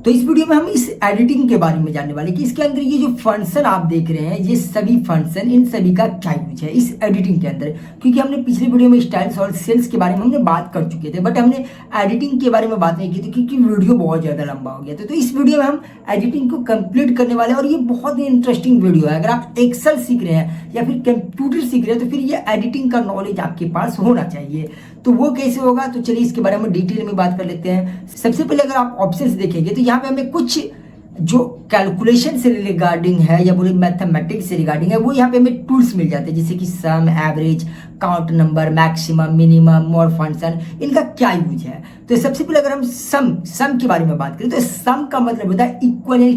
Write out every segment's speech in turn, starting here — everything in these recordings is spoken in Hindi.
तो इस वीडियो में हम इस एडिटिंग के बारे में जानने वाले कि इसके अंदर ये जो फंक्शन आप देख रहे हैं, ये सभी फंक्शन, इन सभी का क्या यूज है इस एडिटिंग के अंदर। क्योंकि हमने पिछले वीडियो में स्टाइल्स और सेल्स के बारे में हमने बात कर चुके थे, बट हमने एडिटिंग के बारे में बात नहीं की थी क्योंकि वीडियो बहुत ज़्यादा लंबा हो गया था। तो इस वीडियो में हम एडिटिंग को कंप्लीट करने वाले हैं और ये बहुत ही इंटरेस्टिंग वीडियो है। अगर आप एक्सेल सीख रहे हैं या फिर कंप्यूटर सीख रहे हैं तो फिर ये एडिटिंग का नॉलेज आपके पास होना चाहिए। तो वो कैसे होगा, तो चलिए इसके बारे में डिटेल में बात कर लेते हैं। सबसे पहले अगर आप ऑप्शंस देखेंगे तो यहाँ पे हमें कुछ जो कैलकुलेशन से रिगार्डिंग है या बोले मैथमेटिक्स से रिगार्डिंग है, वो यहाँ पे हमें टूल्स मिल जाते हैं, जैसे कि sum, average, count number, maximum, minimum, more function, इनका क्या यूज है। तो सबसे पहले अगर हम सम के बारे में बात करें तो सम का मतलब होता है इक्वल यानी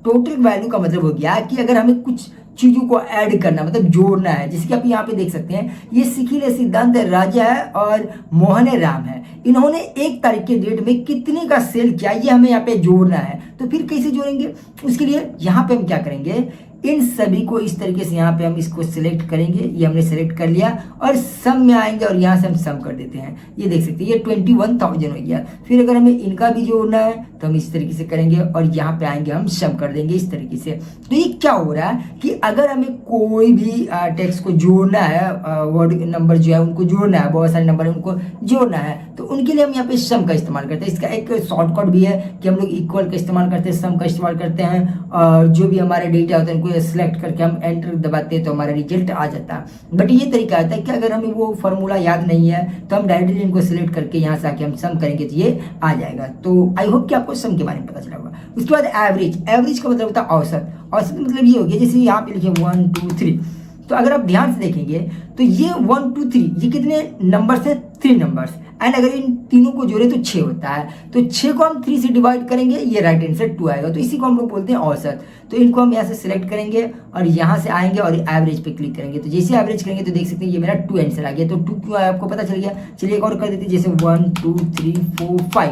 टोटल वैल्यू का मतलब हो गया कि अगर हमें कुछ चीजों को ऐड करना मतलब जोड़ना है। जैसे कि आप यहाँ पे देख सकते हैं, ये सिखिले सिद्धांत राजा है और मोहन राम है, इन्होंने 1 तारीख के डेट में कितने का सेल किया, ये हमें यहाँ पे जोड़ना है। तो फिर कैसे जोड़ेंगे, उसके लिए यहाँ पे हम क्या करेंगे, इन सभी को इस तरीके से यहाँ पे हम इसको सिलेक्ट करेंगे। ये हमने सिलेक्ट कर लिया और सम में आएंगे और यहाँ से हम सम कर देते हैं। ये देख सकते हैं ये 21,000 हो गया। फिर अगर हमें इनका भी जोड़ना है तो हम इस तरीके से करेंगे और यहाँ पे आएंगे हम सम कर देंगे इस तरीके से। तो ये क्या हो रहा है कि अगर हमें कोई भी टेक्स्ट को जोड़ना है, वर्ड नंबर जो है उनको जोड़ना है, बहुत सारे नंबर उनको जोड़ना है, तो उनके लिए हम यहाँ पे सम का इस्तेमाल करते हैं। इसका एक शॉर्टकट भी है कि हम लोग इक्वल का इस्तेमाल करते हैं, सम का इस्तेमाल करते हैं, और जो भी हमारे डेटा होता है उनको सिलेक्ट करके हम एंटर दबाते हैं तो हमारा रिजल्ट आ जाता है। बट ये तरीका आता है कि अगर हमें वो फॉर्मूला याद नहीं है तो हम डायरेक्टली इनको सिलेक्ट करके यहाँ से आके हम सम करेंगे तो ये आ जाएगा। तो आई होप कि आपको सम के बारे में पता चला होगा। उसके बाद एवरेज का मतलब होता है औसत। औसत मतलब ये हो गया, जैसे यहाँ पे लिखे 1 2 3, तो अगर आप ध्यान से देखेंगे तो ये 1 2 3 ये कितने नंबर्स है, 3 नंबर्स, एंड अगर इन तीनों को जोड़े तो 6 होता है। तो 6 को हम 3 से डिवाइड करेंगे, ये राइट हैंड से 2 आएगा, तो इसी को हम लोग बोलते हैं औसत। तो इनको हम यहाँ से सिलेक्ट करेंगे और यहाँ से आएंगे और एवरेज पे क्लिक करेंगे। तो जैसे एवरेज करेंगे तो देख सकते हैं ये मेरा 2 आंसर आ गया। तो 2 क्यों आया आपको पता चल गया। चलिए एक और कर देते हैं, जैसे 1 2 3 4 5।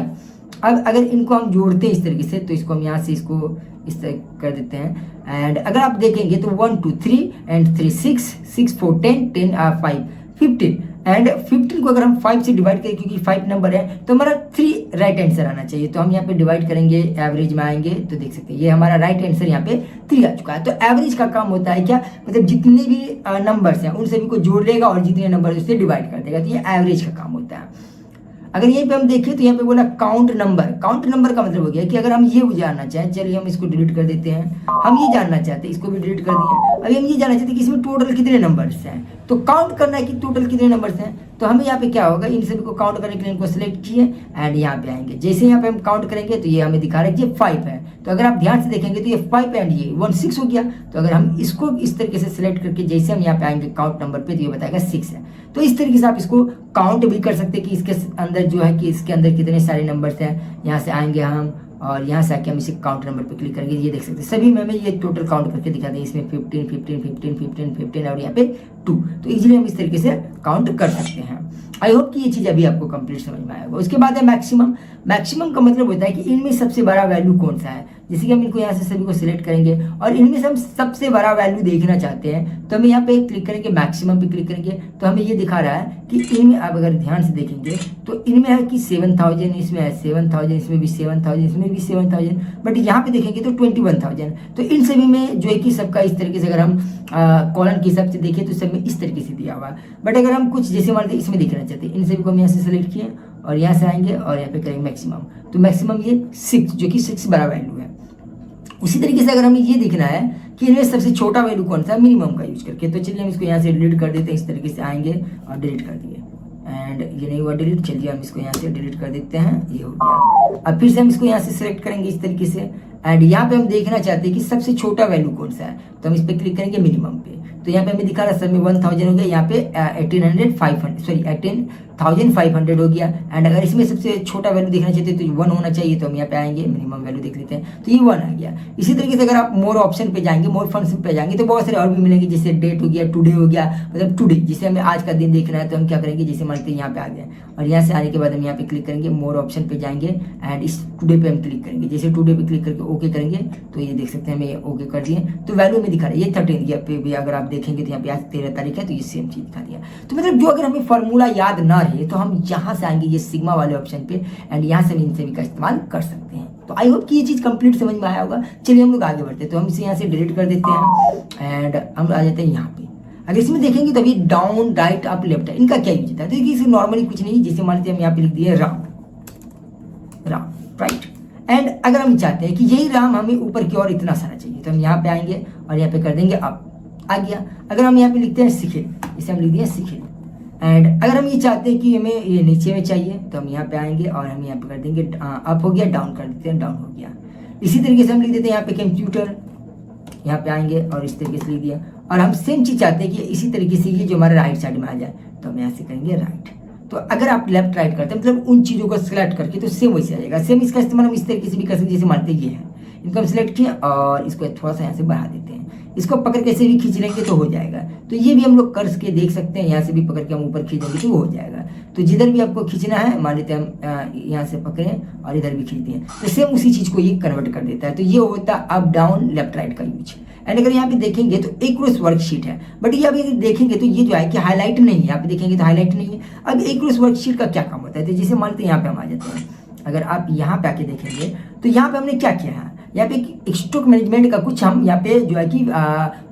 अब अगर इनको हम जोड़ते हैं इस तरीके से तो इसको हम यहाँ से इसको इस तरह कर देते हैं। एंड अगर आप देखेंगे तो 1 2 3 एंड 3 6 6 4 10 10 5 15, एंड 15 को अगर हम 5 से डिवाइड करें क्योंकि 5 नंबर है तो हमारा 3 राइट आंसर आना चाहिए। तो हम यहाँ पे डिवाइड करेंगे, एवरेज में आएंगे तो देख सकते हैं ये हमारा राइट आंसर यहाँ पे 3 आ चुका है। तो एवरेज का काम होता है क्या, मतलब जितने भी नंबर्स हैं उन सभी को जोड़ लेगा और जितने नंबर उससे डिवाइड कर देगा। तो ये एवरेज का काम होता है। अगर यहीं पे हम देखें तो यहाँ पे बोला काउंट नंबर का मतलब हो गया कि अगर हम ये जानना चाहें, चलिए हम इसको डिलीट कर देते हैं, हम ये जानना चाहते हैं, इसको भी डिलीट कर दिए। अभी हम ये जानना चाहते हैं कि इसमें टोटल कितने नंबर्स हैं, तो काउंट करना है कि टोटल कितने नंबर्स हैं। तो हमें यहाँ पे क्या होगा, इन सभी को काउंट करने के लिए इनको सिलेक्ट किए एंड यहाँ पे आएंगे। जैसे यहाँ पे हम काउंट करेंगे तो ये हमें दिखा रहा है कि ये 5 है। तो अगर आप ध्यान से देखेंगे तो ये 5 एंड ये 1 6 हो गया। तो अगर हम इसको इस तरीके से सिलेक्ट करके जैसे हम यहाँ पे आएंगे काउंट नंबर पे तो ये बताएगा 6 है। तो इस तरीके से आप इसको काउंट भी कर सकते हैं कि इसके अंदर जो है कि इसके अंदर कितने सारे नंबर्स हैं। यहाँ से आएंगे हम और यहाँ से आके हम इसे काउंट नंबर पे क्लिक करेंगे, ये देख सकते हैं सभी में हमें ये टोटल काउंट करके दिखा दें। इसमें 15 15 15 15 15 और यहाँ पे 2। तो इजीली हम इस तरीके से काउंट कर सकते हैं। आई होप कि ये चीज़ अभी आपको कंप्लीट समझ में आएगा। उसके बाद है मैक्सिमम का मतलब होता है कि इनमें सबसे बड़ा वैल्यू कौन सा है। जैसे कि हम इनको यहाँ से सभी को सिलेक्ट करेंगे और इनमें से हम सबसे बड़ा वैल्यू देखना चाहते हैं तो हमें यहाँ पे क्लिक करेंगे, मैक्सिमम पे क्लिक करेंगे तो हमें ये दिखा रहा है कि इनमें आप अगर ध्यान से देखेंगे तो इनमें है कि 7,000, इसमें है 7,000, इसमें भी 7,000, इसमें भी 7,000, बट यहाँ पे देखेंगे तो 21,000। तो इन सभी में जो है कि सबका इस तरीके से अगर हम कॉलम के हिसाब से देखें तो सब में इस तरीके से दिया हुआ है। बट अगर हम कुछ जैसे मान लीजिए इसमें देखना चाहते हैं, इन सभी को हम यहाँ से सिलेक्ट किए और यहाँ से आएंगे और यहाँ पे करेंगे मैक्सिमम। तो मैक्सिमम ये 6 जो कि 6 बड़ा वैल्यू है। उसी तरीके से अगर हमें ये देखना है कि इनमें सबसे छोटा वैल्यू कौन सा है, मिनिमम का यूज करके, तो चलिए हम इसको यहाँ से डिलीट कर देते हैं। इस तरीके से आएंगे और डिलीट कर दिए एंड ये नहीं हुआ डिलीट। चलिए हम इसको यहाँ से डिलीट कर देते हैं, ये हो गया। अब फिर से हम इसको यहाँ से सिलेक्ट करेंगे इस तरीके से एंड यहाँ पे हम देखना चाहते हैं कि सबसे छोटा वैल्यू कौन सा है, तो हम इस पर क्लिक करेंगे मिनिमम पे। तो यहाँ पे हमें दिखा रहा है सब में 1,000 हो गया, यहाँ पे 18,500 हो गया। एंड अगर इसमें सबसे छोटा वैल्यू देखना चाहते हैं तो 1 होना चाहिए, तो हम यहाँ पे आएंगे मिनिमम वैल्यू देख लेते हैं तो ये 1 आ गया। इसी तरीके से अगर आप मोर ऑप्शन पे जाएंगे, मोर फंक्शन पे जाएंगे तो बहुत सारे और भी मिलेंगे, जैसे डेट हो गया, टुडे हो गया, मतलब टुडे जिसे हमें आज का दिन देखना है तो हम क्या करेंगे, जैसे मान लीजिए यहाँ पे आ गए और यहाँ से आने के बाद हम यहाँ पे क्लिक करेंगे, मोर ऑप्शन पे जाएंगे एंड इस टुडे पे हम क्लिक करेंगे। जैसे टुडे पे क्लिक करके ओके करेंगे तो ये देख सकते हैं हमें ओके कर दिए। तो वैल्यू में दिखा रहा है ये 13 पे भी अगर आप देखेंगे तो यहाँ पे आज 13 तारीख है तो ये सेम चीज दिखा दिया। तो मतलब जो अगर हमें फॉर्मूला याद ना रहे तो हम यहाँ से आएंगे ये सिग्मा वाले ऑप्शन पे एंड यहाँ से हम इन सभी का इस्तेमाल कर सकते हैं। तो आई होप कि ये चीज़ कंप्लीट समझ में आया होगा। चलिए हम लोग आगे बढ़ते हैं। तो हम इसे यहाँ से डिलीट कर देते हैं एंड हम आ जाते हैं यहाँ पे। अगर इसमें देखेंगे तो अभी डाउन राइट अप लेफ्ट है, इनका क्या यूज होता है? तो देखिए नॉर्मली कुछ नहीं, जैसे मान लेते हैं हम यहाँ पे लिख दिए राम राइट। एंड अगर हम चाहते हैं कि यही राम हमें ऊपर की ओर इतना सारा चाहिए तो हम यहाँ पे आएंगे और यहाँ पे कर देंगे अप, आ गया। अगर हम यहाँ पे लिखते हैं सिखिल, इसे हम लिख दिए सिखिल। एंड अगर हम ये चाहते हैं कि हमें ये नीचे में चाहिए तो हम यहाँ पे आएंगे और हम यहाँ पे कर देंगे अप हो गया, डाउन कर देते हैं, डाउन हो गया। इसी तरीके से हम लिख देते हैं यहाँ पे कंप्यूटर, यहाँ पे आएंगे और इस तरीके से लिख दिया। और हम सेम चीज चाहते हैं कि इसी तरीके से ये जो हमारे राइट साइड में आ जाए तो हम यहाँ से करेंगे राइट। तो अगर आप लेफ्ट राइट करते हैं मतलब उन चीज़ों को सिलेक्ट करके तो सेम वैसे आ जाएगा। सेम इसका इस्तेमाल हम इस तरीके से भी कर सकते हैं, जैसे मानते ये है, इनको हम सिलेक्ट किए और इसको थोड़ा सा यहाँ से बढ़ा देते हैं, इसको पकड़ के से भी खींच लेंगे तो हो जाएगा। तो ये भी हम लोग कर के देख सकते हैं, यहाँ से भी पकड़ के हम ऊपर खींचेंगे तो हो जाएगा। तो जिधर भी आपको खींचना है मान लेते हैं हम यहाँ से पकड़ें और इधर भी खींचते हैं तो सेम उसी चीज़ को ये कन्वर्ट कर देता है। तो ये होता है अप डाउन लेफ्ट राइट का यूज। एंड अगर यहाँ पे देखेंगे तो एक क्रॉस वर्कशीट है, बट ये अभी देखेंगे तो ये जो है कि हाईलाइट नहीं है, यहाँ पे देखेंगे तो हाईलाइट नहीं है। अब एक क्रॉस वर्कशीट का क्या काम होता है? तो जैसे मान लेते हैं यहाँ पे हम आ जाते हैं, अगर आप यहाँ पे आके देखेंगे तो यहाँ पे हमने क्या किया है, यहाँ पे एक स्टॉक मैनेजमेंट का कुछ हम यहाँ पे जो है कि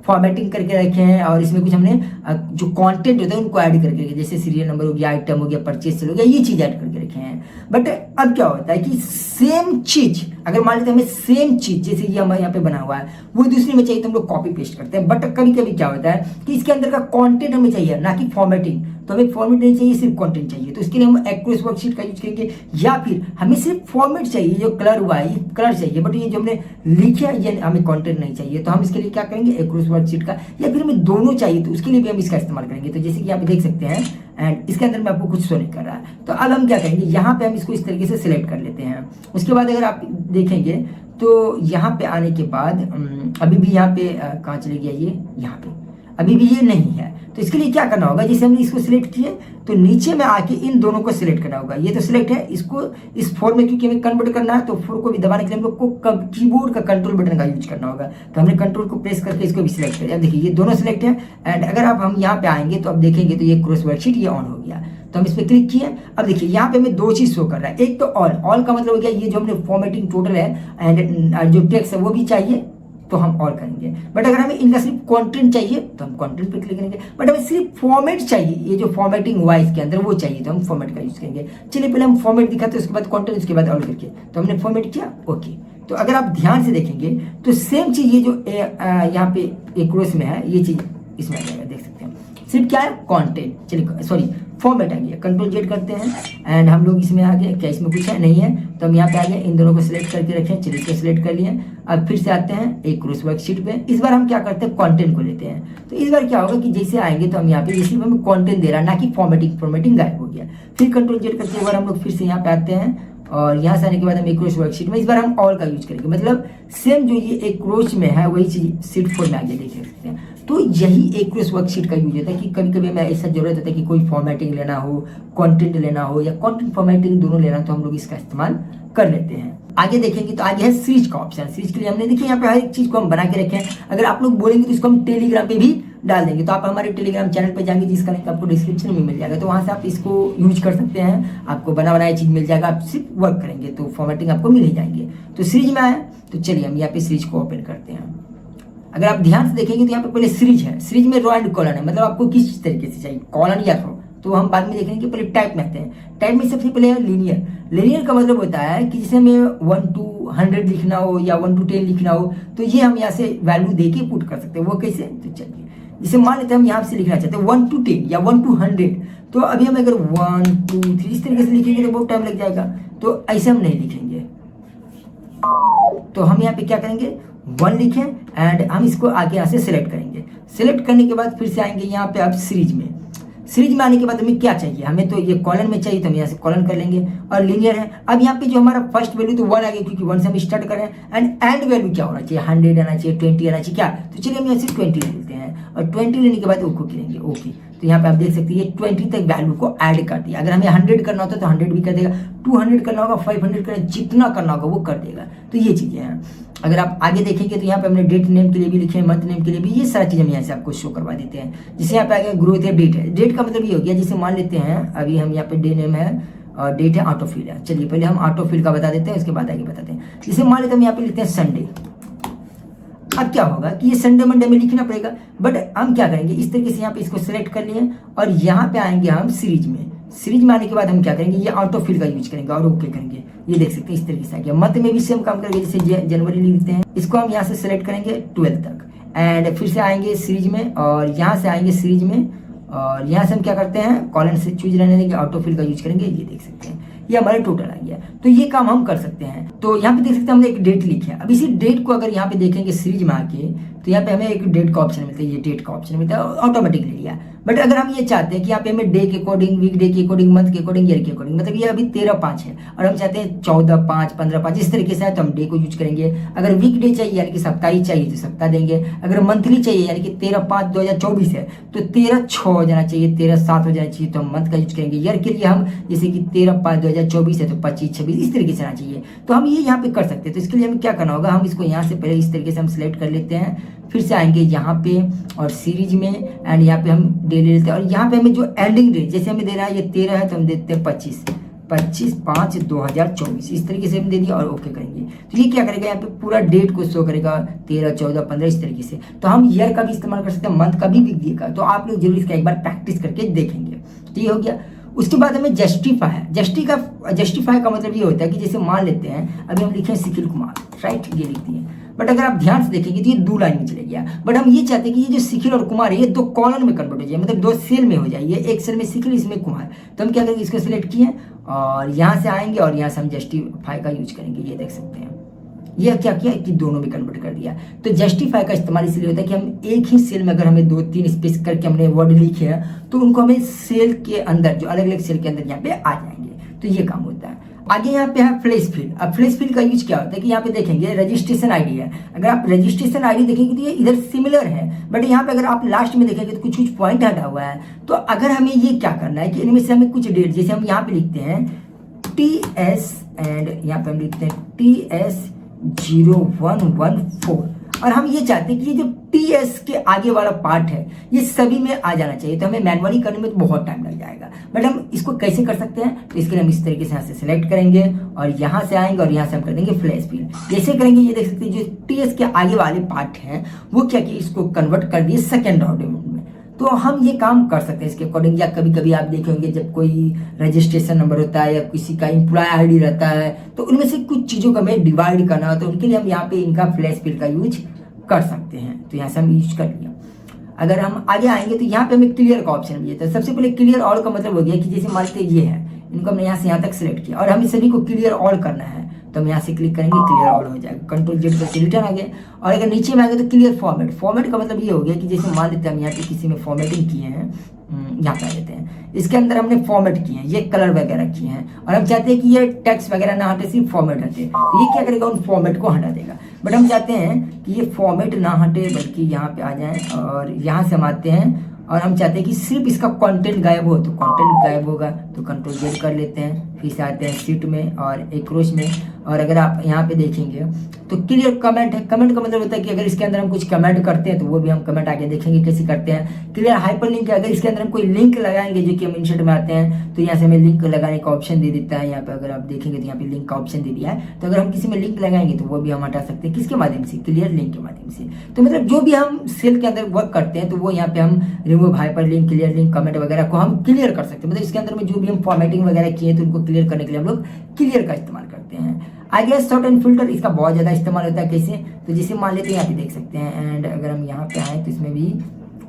फॉर्मेटिंग करके रखे हैं और इसमें कुछ हमने जो कंटेंट होता है उनको ऐड करके रखे, जैसे सीरियल नंबर हो गया, आइटम हो गया, परचेज सेल हो गया, ये चीज ऐड करके रखे हैं। बट अब क्या होता है कि सेम चीज अगर मान लेते हैं हमें सेम चीज जैसे ये हमारे यहाँ पे बना हुआ है वो दूसरी में चाहिए तो हम लोग कॉपी पेस्ट करते हैं। बट कभी कभी क्या होता है कि इसके अंदर का कंटेंट हमें चाहिए ना कि फॉर्मेटिंग, तो हमें फॉर्मेट नहीं चाहिए, सिर्फ कंटेंट चाहिए। तो इसके लिए हम एक्रोस वर्कशीट का यूज करेंगे, या फिर हमें सिर्फ फॉर्मेट चाहिए, जो कलर हुआ है ये कलर चाहिए, बट ये जो हमने लिखा है ये हमें कंटेंट नहीं चाहिए। तो हम इसके लिए क्या करेंगे, एक्रोस वर्कशीट का, या फिर हमें दोनों चाहिए तो उसके लिए भी हम इसका इस्तेमाल करेंगे। तो जैसे कि आप देख सकते हैं एंड इसके अंदर में आपको कुछ शो नहीं कर रहा है। तो अब हम क्या करेंगे, यहाँ पे हम इसको इस तरीके से सिलेक्ट कर लेते हैं। उसके बाद अगर आप देखेंगे तो यहाँ पे आने के बाद अभी भी यहाँ पे कहाँ चले गया ये, यहाँ पे अभी भी ये नहीं है। तो इसके लिए क्या करना होगा, जैसे हमने इसको सिलेक्ट किए तो नीचे में आके इन दोनों को सिलेक्ट करना होगा। ये तो सिलेक्ट है, इसको इस 4 में क्योंकि हमें कन्वर्ट करना है तो 4 को भी दबाने के लिए हम लोग को कीबोर्ड का कंट्रोल बटन का यूज करना होगा। तो हमने कंट्रोल को प्रेस करके इसको भी सिलेक्ट किया। अब देखिए ये दोनों सिलेक्ट है एंड अगर आप हम यहाँ पे आएंगे तो अब देखेंगे तो ये क्रॉस वर्कशीट ये ऑन हो गया। तो हम इस पर क्लिक किए। अब देखिए यहाँ पे हमें 2 चीज शो कर रहा है, एक तो ऑल का मतलब हो गया ये जो हमने फॉर्मेटिंग टोटल है एंड जो टेक्स्ट है वो भी चाहिए तो हम ऑल करेंगे। बट अगर हमें इनका सिर्फ कंटेंट चाहिए तो हम कंटेंट पे क्लिक करेंगे। बट हमें सिर्फ फॉर्मेट चाहिए, ये जो फॉर्मेटिंग हुआ है इसके अंदर वो चाहिए तो हम फॉर्मेट का यूज करेंगे। चलिए पहले हम फॉर्मेट दिखाते हैं, उसके बाद कंटेंट, उसके बाद ऑल करके। तो हमने फॉर्मेट किया, ओके। तो अगर आप ध्यान से देखेंगे तो सेम चीज ये जो यहाँ पे एक क्रॉस में है ये चीज इसमें आ जाएगा, देख सकते हैं। सिर्फ क्या है, कंटेंट, चलिए सॉरी फॉर्मेट आ गया। कंट्रोल जेड करते हैं एंड हम लोग इसमें आ गए, क्या इसमें कुछ है नहीं है तो हम यहाँ पे आ गए, इन दोनों को सिलेक्ट करके रखें। चलिए इसको सिलेक्ट कर लिए। अब फिर से आते हैं एक क्रॉस वर्कशीट पे। इस बार हम क्या करते हैं, कंटेंट को लेते हैं। तो इस बार क्या होगा कि जैसे आएंगे तो हम यहाँ पे जैसे हमें कंटेंट दे रहा है ना कि फॉर्मेटिंग गायब हो गया। फिर कंट्रोल जेड करके एक बार हम लोग फिर से यहाँ पे आते हैं और यहाँ से आने के बाद हम एक क्रॉस वर्कशीट में इस बार हम ऑल का यूज करेंगे। मतलब सेम जो ये एक क्रॉस में है वही चीज शीट 4 में आगे देख सकते हैं। तो यही एक क्रॉस वर्कशीट का यूज होता है कि कभी कभी हमें ऐसा जरूरत होता है कि कोई फॉर्मेटिंग लेना हो, कंटेंट लेना हो या कंटेंट फॉर्मेटिंग दोनों लेना तो हम लोग इसका इस्तेमाल कर लेते हैं। आगे देखेंगे तो आगे है सीरीज का ऑप्शन। सीरीज के लिए हमने देखिए यहाँ पे हर एक चीज को हम बना के रखे हैं। अगर आप लोग बोलेंगे तो इसको हम टेलीग्राम पे भी डाल देंगे। तो आप हमारे टेलीग्राम चैनल पे जाएंगे जिसका लिंक आपको डिस्क्रिप्शन में मिल जाएगा, तो वहां से आप इसको यूज कर सकते हैं। आपको बना बनाया चीज मिल जाएगा, आप सिर्फ वर्क करेंगे तो फॉर्मेटिंग आपको मिल ही जाएंगे। तो सीरीज में आया तो चलिए हम यहाँ पे सीरीज को ओपन करते हैं। अगर आप ध्यान से देखेंगे तो यहाँ पे पहले सीरीज है, सीरीज में रो एंड कॉलन है, मतलब आपको किस तरीके से चाहिए, कॉलन या रो, तो हम बाद में देखेंगे। पहले टाइप में आते हैं। टाइप में सबसे पहले है लीनियर। लीनियर का मतलब होता है कि जैसे हमें 1 to 100 लिखना हो या 1 to 10 लिखना हो तो ये हम यहाँ से वैल्यू दे के पुट कर सकते हैं। वो कैसे, तो चलिए जैसे मान लेते हैं हम यहाँ से लिखना चाहते हैं 1 to 10 या 1 to 100, तो अभी हम अगर 1 2 3 इस तरीके से लिखेंगे तो बहुत टाइम लग जाएगा। तो ऐसे हम नहीं लिखेंगे, तो हम यहाँ पे क्या करेंगे 1 लिखें एंड हम इसको आगे यहाँ से सिलेक्ट करेंगे। सिलेक्ट करने के बाद फिर से आएंगे यहाँ पे अब सीरीज में। सीरीज में आने के बाद हमें क्या चाहिए, हमें तो ये कॉलन में चाहिए तो हम यहाँ से कॉलन कर लेंगे। और लीनियर है, अब यहाँ पे जो हमारा फर्स्ट वैल्यू तो 1 आ गया क्योंकि 1 से हम स्टार्ट करें। एंड वैल्यू क्या होना चाहिए, 100 आना चाहिए, 20 आना चाहिए, क्या, तो चलिए हम यहाँ से 20 ले लेते हैं और 20 लेने के बाद ओके करेंगे। ओके, तो यहाँ पे आप देख सकते हैं ये 20 तक वैल्यू को ऐड कर दिया। अगर हमें 100 करना होता तो 100 भी कर देगा, 200 करना होगा, 500 करना, जितना करना होगा वो कर देगा। तो ये चीजें हैं। अगर आप आगे देखेंगे तो यहाँ पे हमने डेट नेम के लिए भी लिखे हैं, मंथ नेम के लिए भी, ये सारी चीजें हम यहाँ से आपको शो करवा देते हैं। जैसे यहाँ पे आगे ग्रोथ है, डेट है, डेट का मतलब ये हो गया जैसे मान लेते हैं अभी हम यहाँ पे डे नेम है और डेट है ऑटो फिल है। चलिए पहले हम ऑटो फिल का बता देते हैं, उसके बाद आगे बताते हैं। जैसे मान लेते हैं हम यहाँ पे लिखते हैं संडे। अब क्या होगा कि ये संडे मंडे में लिखना पड़ेगा, बट हम क्या करेंगे इस तरीके से यहाँ पे इसको सेलेक्ट कर लिए और यहाँ पे आएंगे हम सीरीज में। सीरीज में आने के बाद हम क्या करेंगे, ये ऑटो फिल का यूज करेंगे और ओके करेंगे। ये देख सकते हैं इस तरीके से आ गया। मंथ में भी सेम काम करेंगे, जैसे जनवरी लिखते हैं, इसको हम यहाँ से सेलेक्ट करेंगे 12 तक एंड फिर से आएंगे सीरीज में और यहाँ से आएंगे सीरीज में और यहाँ से हम क्या करते हैं कॉलन से चूज रहने देंगे, ऑटो फिल का यूज करेंगे। ये देख सकते हैं ये हमारे टोटल आ गया। तो ये काम हम कर सकते हैं। तो यहाँ पे देख सकते हैं हमने एक डेट लिखी है। अब इसी डेट को अगर यहाँ पे देखेंगे सीरीज में आके तो यहाँ पे हमें एक डेट का ऑप्शन मिलता है, ये डेट का ऑप्शन मिलता है, ऑटोमेटिकली लिया। बट अगर हम ये चाहते हैं कि यहाँ पे हमें डे के अकॉर्डिंग, वीक डे के अकॉर्डिंग, मंथ के अकॉर्डिंग, ईयर के अकॉर्डिंग, मतलब ये अभी 13/5 है और हम चाहते हैं 14/5, 15/5 इस तरीके से है तो हम डे को यूज करेंगे। अगर वीक डे चाहिए यानी कि साप्ताहिक चाहिए तो सप्ताह देंगे। अगर मंथली चाहिए यानी कि 13/5/2024 है तो 13/6 हो जाना चाहिए, 13/7 हो जाना चाहिए तो हम मंथ का यूज करेंगे। ईयर के लिए हम जैसे कि 13/5/2024 है तो 25/26 इस तरीके से आना चाहिए। तो हम ये यहाँ पे कर सकते हैं। तो इसके लिए हमें क्या करना होगा, हम इसको यहाँ से पहले इस तरीके से हम सिलेक्ट कर लेते हैं, फिर से आएंगे यहाँ पे और सीरीज में एंड यहाँ पे हम डे ले लेते हैं और यहाँ पे हमें जो एंडिंग डेट जैसे हमें दे रहा है ये 13 है तो हम देते हैं 25/5/2024 इस तरीके से हम दे दिया और ओके करेंगे। तो ये क्या करेगा, यहाँ पे पूरा डेट को शो करेगा 13, 14, 15 इस तरीके से। तो हम ईयर का भी इस्तेमाल कर सकते हैं, मंथ का भी, वीक डे का। तो आप लोग जरूर इसका एक बार प्रैक्टिस करके देखेंगे। तो ये हो गया। उसके बाद हमें जस्टिफाई का मतलब ये होता है कि जैसे मान लेते हैं अभी हम लिखे सिखिल कुमार, राइट, ये लिख दिए। बट अगर आप ध्यान से देखेंगे तो ये 2 लाइन में चले गया। बट हम ये चाहते हैं कि ये जो सिखिल और कुमार है ये 2 कॉलम में कन्वर्ट हो जाए, मतलब 2 सेल में हो जाए। ये एक सेल में सिखिल, इसमें कुमार। तो हम क्या करेंगे, इसको सिलेक्ट किए और यहाँ से आएंगे और यहाँ से हम जस्टिफाई का यूज करेंगे। ये देख सकते हैं ये क्या किया कि दोनों में कन्वर्ट कर दिया। तो जस्टिफाई का इस्तेमाल इसलिए होता है कि हम एक ही सेल में अगर हमें 2-3 स्पेस करके हमने वर्ड लिखे हैं तो उनको हमें सेल के अंदर, जो अलग अलग सेल के अंदर यहाँ पे आ जाएंगे। तो ये काम होता है। आगे यहाँ पे है फ्लैश फिल। अब फ्लैश फिल का यूज क्या होता है कि यहाँ पे देखेंगे रजिस्ट्रेशन आईडी है। अगर आप रजिस्ट्रेशन आईडी देखेंगे तो ये इधर सिमिलर है, बट यहाँ पे अगर आप लास्ट में देखेंगे तो कुछ कुछ पॉइंट हटा हुआ है। तो अगर हमें ये क्या करना है कि इनमें से हमें कुछ डेट, जैसे हम यहाँ पे लिखते हैं TS एंड यहाँ पे हम लिखते हैं TS0114 और हम ये चाहते हैं कि ये जो TS के आगे वाला पार्ट है ये सभी में आ जाना चाहिए। तो हमें मैनुअली करने में तो बहुत टाइम लग जाएगा, बट हम इसको कैसे कर सकते हैं, तो इसके लिए हम इस तरीके से यहाँ से सिलेक्ट करेंगे और यहाँ से आएंगे और यहाँ से हम कर देंगे फ्लैश फिल। जैसे करेंगे ये देख सकते हैं जो TS के आगे वाले पार्ट हैं वो क्या कि इसको कन्वर्ट कर दिए सेकेंड डॉक्यूमेंट में। तो हम ये काम कर सकते हैं इसके अकॉर्डिंग। या कभी कभी आप देखे होंगे जब कोई रजिस्ट्रेशन नंबर होता है या किसी का एम्प्लॉय आईडी रहता है तो उनमें से कुछ चीज़ों को हमें डिवाइड करना हो तो उनके लिए हम यहाँ पे इनका फ्लैश फिल का यूज कर सकते हैं। तो यहाँ से हम यूज कर लिया। अगर हम आगे आएंगे तो यहाँ पे हमें क्लियर का ऑप्शन मिल जाता है। सबसे पहले क्लियर ऑल का मतलब हो गया कि जैसे मान लेते ये है, इनको हमने यहाँ से यहाँ तक सिलेक्ट किया और हमें सभी को क्लियर ऑल करना है तो हम यहाँ से क्लिक करेंगे, क्लियर ऑल हो जाएगा। कंट्रोल जेड करके रिटर्न आ गया। और अगर नीचे में आ गए तो क्लियर फॉर्मेट। फॉर्मेट का मतलब ये हो गया कि जैसे मान लेते हैं हम यहाँ पे किसी में फॉर्मेटिंग किए हैं, यहाँ पे आ जाते हैं, इसके अंदर हमने फॉर्मेट किए हैं, ये कलर वगैरह किए हैं और हम चाहते हैं कि ये टेक्स्ट वगैरह ना हटे, सिर्फ फॉर्मेट हटे। तो ये क्या करेगा, उन फॉर्मेट को हटा देगा। बट हम चाहते हैं कि ये फॉर्मेट ना हटे बल्कि यहाँ पे आ जाए और यहाँ से हम आते हैं और हम चाहते हैं कि सिर्फ इसका कंटेंट गायब हो। तो कंटेंट गायब होगा तो कंट्रोल जेड कर लेते हैं, फिर से आते हैं शीट में और एक्रोच में। और अगर आप यहाँ पे देखेंगे तो क्लियर कमेंट है। कमेंट का मतलब होता है कि अगर इसके अंदर हम कुछ कमेंट करते हैं तो वो भी हम कमेंट आगे देखेंगे कैसे करते हैं। क्लियर हाइपर लिंक है, अगर इसके अंदर हम कोई लिंक लगाएंगे जो कि हम इंसर्ट में आते हैं तो यहाँ से हमें लिंक लगाने का ऑप्शन दे देता है। यहाँ पे अगर आप देखेंगे तो यहाँ पे लिंक का ऑप्शन दे दिया है। तो अगर हम किसी में लिंक लगाएंगे तो वो भी हम हटा सकते हैं, किसके माध्यम से, क्लियर लिंक के माध्यम से। तो मतलब जो भी हम सेल के अंदर वर्क करते हैं तो वो यहाँ पे हम remove hyper link, clear link, comment वगैरह को हम क्लियर कर सकते हैं। मतलब इसके अंदर में जो भी हम फॉर्मेटिंग वगैरह किए तो उनको क्लियर करने के लिए हम लोग क्लियर का इस्तेमाल करते हैं। आगे शॉर्ट एंड फिल्टर, इसका बहुत ज़्यादा इस्तेमाल होता है। कैसे, तो जैसे मान लेते हैं यहाँ पे देख सकते हैं एंड अगर हम यहाँ पे आए तो इसमें भी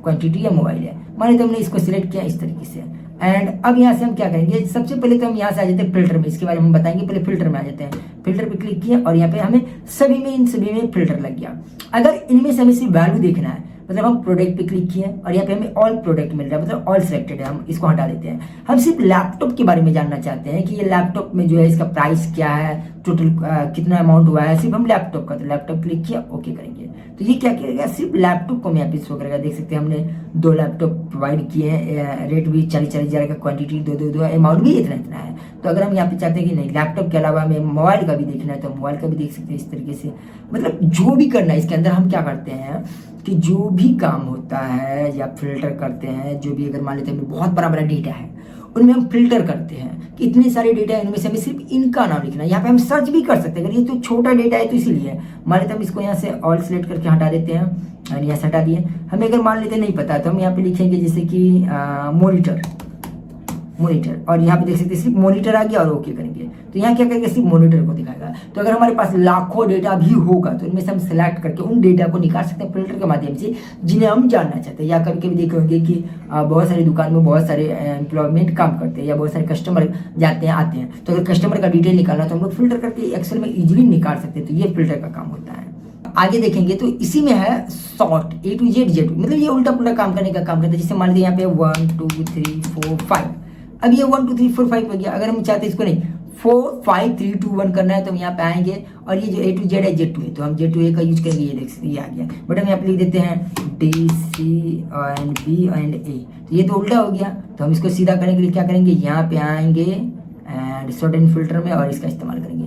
क्वांटिटी या मोबाइल है, मान लेते हमने इसको सिलेक्ट किया इस तरीके से। एंड अब यहाँ से हम क्या करेंगे, सबसे पहले तो हम यहाँ से आ जाते हैं फिल्टर में, इसके बारे में हम बताएंगे। पहले फिल्टर में आ जाते हैं, फिल्टर पे क्लिक किया और यहाँ पे हमें सभी में, इन सभी में फिल्टर लग गया। अगर इनमें से हमें सिर्फ वैल्यू देखना है, मतलब हम प्रोडक्ट पे क्लिक किए और यहाँ पे हमें ऑल प्रोडक्ट मिल रहा है, मतलब ऑल सिलेक्टेड है, हम इसको हटा देते हैं। हम सिर्फ लैपटॉप के बारे में जानना चाहते हैं कि ये लैपटॉप में जो है इसका प्राइस क्या है, टोटल कितना अमाउंट हुआ है, सिर्फ हम लैपटॉप का। तो लैपटॉप क्लिक किया, ओके करेंगे तो ये क्या करेगा, सिर्फ लैपटॉप को यहाँ पे शो करेगा। देख सकते हैं हमने 2 लैपटॉप प्रोवाइड किए हैं, रेट भी 40 हज़ार का, क्वांटिटी 2 अमाउंट भी इतना है। तो अगर हम यहाँ पे चाहते हैं कि नहीं लैपटॉप के अलावा हमें मोबाइल का भी देखना है तो मोबाइल का भी देख सकते हैं इस तरीके से। मतलब जो भी करना है इसके अंदर हम क्या करते हैं कि जो भी काम होता है या फिल्टर करते हैं, जो भी अगर मान लेते हैं बहुत बड़ा डेटा है उनमें हम फिल्टर करते हैं कि इतने सारे डेटा है, इनमें से हमें सिर्फ इनका नाम लिखना है। यहाँ पे हम सर्च भी कर सकते हैं, अगर ये तो छोटा डेटा है तो इसीलिए मान लेते हम इसको यहाँ से ऑल सेलेक्ट करके हटा देते हैं और यहाँ से हटा दिए। हमें अगर मान लेते नहीं पता तो हम यहाँ पे लिखेंगे जैसे कि मॉनिटर और यहाँ पे देख सकते हैं सिर्फ मॉनिटर आ गया और ओके करेंगे तो यहाँ क्या करेंगे, सिर्फ मॉनिटर को दिखाएगा। तो अगर हमारे पास लाखों डेटा भी होगा तो इनमें से हम सिलेक्ट करके उन डेटा को निकाल सकते हैं फिल्टर के माध्यम से जिन्हें हम जानना चाहते हैं। या कभी कभी देखे होंगे कि बहुत सारी दुकान में बहुत सारे एम्प्लॉयमेंट काम करते हैं या बहुत सारे कस्टमर जाते हैं आते हैं, तो अगर कस्टमर का डिटेल निकालना तो हम लोग फिल्टर करके एक्सेल में इजीली निकाल सकते हैं। तो ये फिल्टर का काम होता है। आगे देखेंगे तो इसी में है सॉर्ट, A to Z मतलब ये उल्टा पुल्टा काम करने का काम करता है। जैसे मान लीजिए यहाँ पे 1 2 3 4 5, अब ये 1 2 3 4 5 हो गया। अगर हम चाहते हैं इसको नहीं 4 5 3 2 1 करना है तो हम यहाँ पे आएंगे और ये जो A to Z है Z2 है तो हम Z2A का यूज करेंगे। ये देख सकते ये आ गया, बट हम यहाँ पे लिख देते हैं D C and B and A, तो ये तो उल्टा हो गया। तो हम इसको सीधा करने के लिए क्या करेंगे, यहाँ पे आएंगे एंड सॉर्ट एंड फिल्टर में और इसका इस्तेमाल करेंगे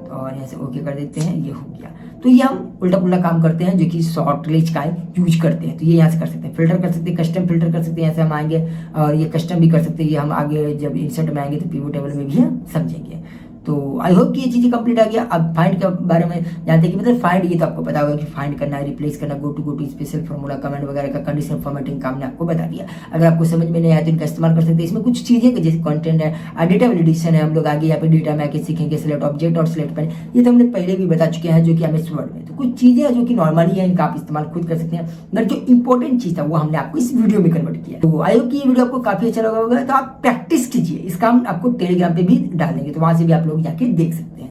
और यहाँ से ओके कर देते हैं, ये हो गया। तो ये हम उल्टा पुल्टा काम करते हैं जो कि शॉर्ट लिस्ट का यूज करते हैं। तो ये यहाँ से कर सकते हैं, फिल्टर कर सकते हैं, कस्टम फिल्टर कर सकते हैं। यहाँ से हम आएंगे और ये कस्टम भी कर सकते हैं। ये हम आगे जब इंसर्ट में आएंगे तो पिवट टेबल में भी हम समझेंगे। तो आई होप कि ये चीज़ें कंप्लीट आ गया। अब फाइंड के बारे में जानते हैं कि मतलब फाइंड, ये तो आपको पता होगा कि फाइंड करना है, रिप्लेस करना, go to special formula comment वगैरह का कंडीशनल फॉर्मेटिंग काम ने आपको बता दिया। अगर आपको समझ में नहीं आया तो इनका इस्तेमाल कर सकते हैं। इसमें कुछ चीज़ें जैसे कंटेंट है, डेटा वैलिडेशन है, हम लोग आगे यहाँ पे डेटा में आके सीखेंगे, सिलेक्ट ऑब्जेक्ट और सिलेक्ट पैन, ये तो हमने पहले भी बता चुके हैं जो कि MS वर्ड में। तो कुछ चीज़ें हैं जो कि नॉर्मली है, इनका आप इस्तेमाल खुद कर सकते हैं, मगर जो इंपॉर्टेंट चीज़ था वो हमने आपको इस वीडियो में कन्वर्ट किया। तो आई होप कि ये वीडियो आपको काफी अच्छा लगा होगा। तो आप प्रैक्टिस कीजिए, इसका हम आपको टेलीग्राम पे भी डाल देंगे, तो वहां से भी आप लोग जाके देख सकते हैं।